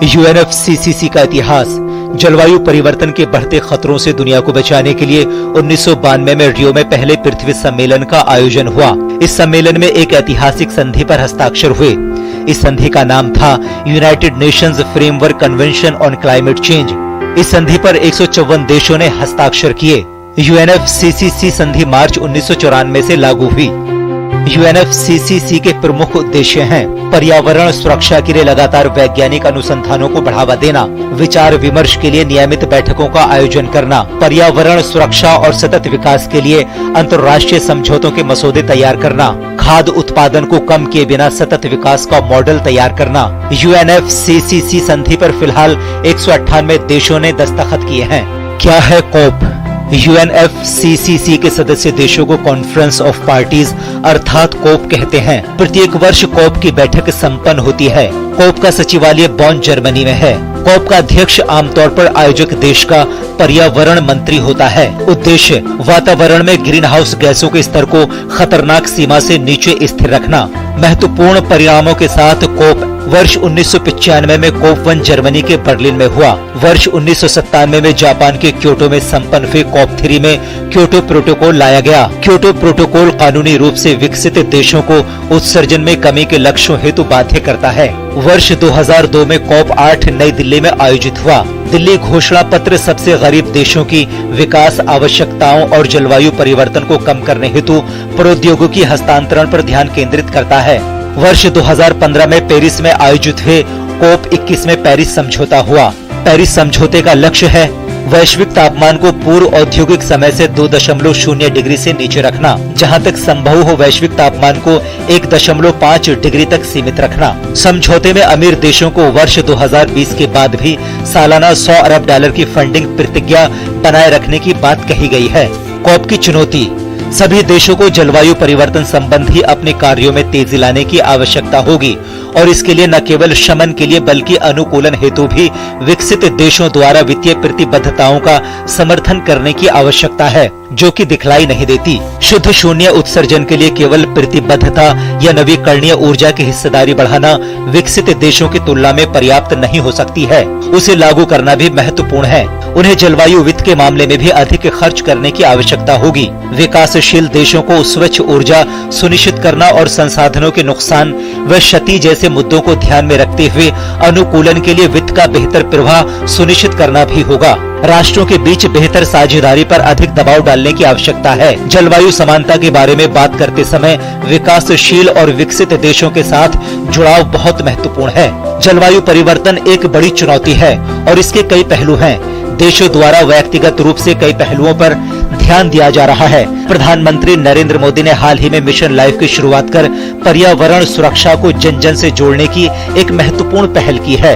UNFCCC का इतिहास। जलवायु परिवर्तन के बढ़ते खतरों से दुनिया को बचाने के लिए 1992 में रियो में पहले पृथ्वी सम्मेलन का आयोजन हुआ। इस सम्मेलन में एक ऐतिहासिक संधि पर हस्ताक्षर हुए। इस संधि का नाम था United Nations framework convention on climate change. इस संधि पर 154 देशों ने हस्ताक्षर किए। यूएनएफसीसीसी संधि मार्च 1994 से लागू हुई। यूएनएफसीसीसी के प्रमुख उद्देश्य हैं पर्यावरण सुरक्षा के लिए लगातार वैज्ञानिक अनुसंधानों को बढ़ावा देना, विचार विमर्श के लिए नियमित बैठकों का आयोजन करना, पर्यावरण सुरक्षा और सतत विकास के लिए अंतर्राष्ट्रीय समझौतों के मसौदे तैयार करना, खाद्य उत्पादन को कम किए बिना सतत विकास का मॉडल तैयार करना। यूएनएफसीसीसी संधि पर फिलहाल 198 देशों ने दस्तखत किए हैं। क्या है कॉप? यूएनएफसीसीसी के सदस्य देशों को कॉन्फ्रेंस ऑफ पार्टीज अर्थात कोप कहते हैं। प्रत्येक वर्ष कोप की बैठक संपन्न होती है। कोप का सचिवालय बॉन जर्मनी में है। कोप का अध्यक्ष आमतौर पर आयोजक देश का पर्यावरण मंत्री होता है। उद्देश्य वातावरण में ग्रीन हाउस गैसों के स्तर को खतरनाक सीमा से नीचे स्थिर रखना। महत्वपूर्ण परिणामों के साथ कोप वर्ष 1995 में कोप 1 जर्मनी के बर्लिन में हुआ। वर्ष 1997 में जापान के क्योटो में संपन्न हुए कोप 3 में क्योटो प्रोटोकॉल लाया गया। क्योटो प्रोटोकॉल कानूनी रूप से विकसित देशों को उत्सर्जन में कमी के लक्ष्यों हेतु बाध्य करता है। वर्ष 2002 में कोप 8 नई दिल्ली में आयोजित हुआ। दिल्ली घोषणा पत्र सबसे गरीब देशों की विकास आवश्यकताओं और जलवायु परिवर्तन को कम करने हेतु प्रौद्योगिकी हस्तांतरण पर ध्यान केंद्रित करता है। वर्ष 2015 में पेरिस में आयोजित हुए कोप 21 में पेरिस समझौता हुआ। पेरिस समझौते का लक्ष्य है वैश्विक तापमान को पूर्व औद्योगिक समय से 2.0 डिग्री से नीचे रखना, जहां तक संभव हो वैश्विक तापमान को 1.5 डिग्री तक सीमित रखना। समझौते में अमीर देशों को वर्ष 2020 के बाद भी सालाना $100 अरब की फंडिंग प्रतिज्ञा बनाए रखने की बात कही गई है। कोप की चुनौती। सभी देशों को जलवायु परिवर्तन संबंधी अपने कार्यों में तेजी लाने की आवश्यकता होगी और इसके लिए न केवल शमन के लिए बल्कि अनुकूलन हेतु भी विकसित देशों द्वारा वित्तीय प्रतिबद्धताओं का समर्थन करने की आवश्यकता है, जो कि दिखलाई नहीं देती। शुद्ध शून्य उत्सर्जन के लिए केवल प्रतिबद्धता या नवीकरणीय ऊर्जा की हिस्सेदारी बढ़ाना विकसित देशों की तुलना में पर्याप्त नहीं हो सकती है। उसे लागू करना भी महत्वपूर्ण है। उन्हें जलवायु वित्त के मामले में भी अधिक खर्च करने की आवश्यकता होगी। विकासशील देशों को स्वच्छ ऊर्जा सुनिश्चित करना और संसाधनों के नुकसान व क्षति जैसे मुद्दों को ध्यान में रखते हुए अनुकूलन के लिए वित्त का बेहतर प्रवाह सुनिश्चित करना भी होगा। राष्ट्रों के बीच बेहतर साझेदारी पर अधिक दबाव डालने की आवश्यकता है। जलवायु समानता के बारे में बात करते समय विकासशील और विकसित देशों के साथ जुड़ाव बहुत महत्वपूर्ण है। जलवायु परिवर्तन एक बड़ी चुनौती है और इसके कई पहलू हैं। देशों द्वारा व्यक्तिगत रूप से कई पहलुओं पर ध्यान दिया जा रहा है। प्रधानमंत्री नरेंद्र मोदी ने हाल ही में मिशन लाइफ की शुरुआत कर पर्यावरण सुरक्षा को जन जन से जोड़ने की एक महत्वपूर्ण पहल की है।